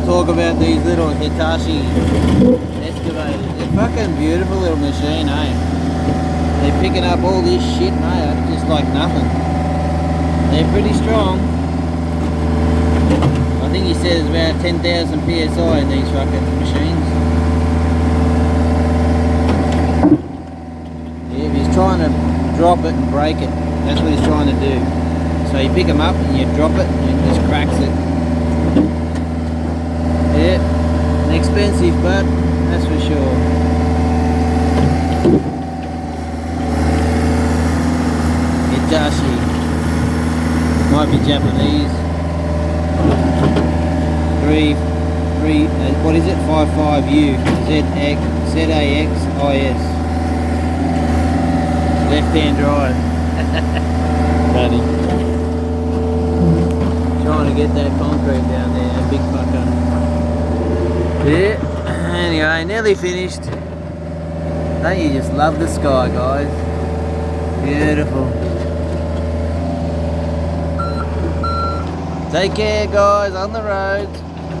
talk about these little Hitachi excavators. They're fucking beautiful little machine, eh? They're picking up all this shit, mate, just like nothing. They're pretty strong. I think he said it's about 10,000 PSI in these fucking machines. Yeah, if he's trying to drop it and break it, that's what he's trying to do. So you pick them up and you drop it and it just cracks it. Yeah, expensive, but that's for sure. Hitachi. Might be Japanese. What is it? 55U ZAXIS. Left-hand drive. Funny. Trying to get that concrete down there, that big fucker. Yeah. Anyway, nearly finished. Don't you just love the sky, guys? Beautiful. Take care, guys, on the road.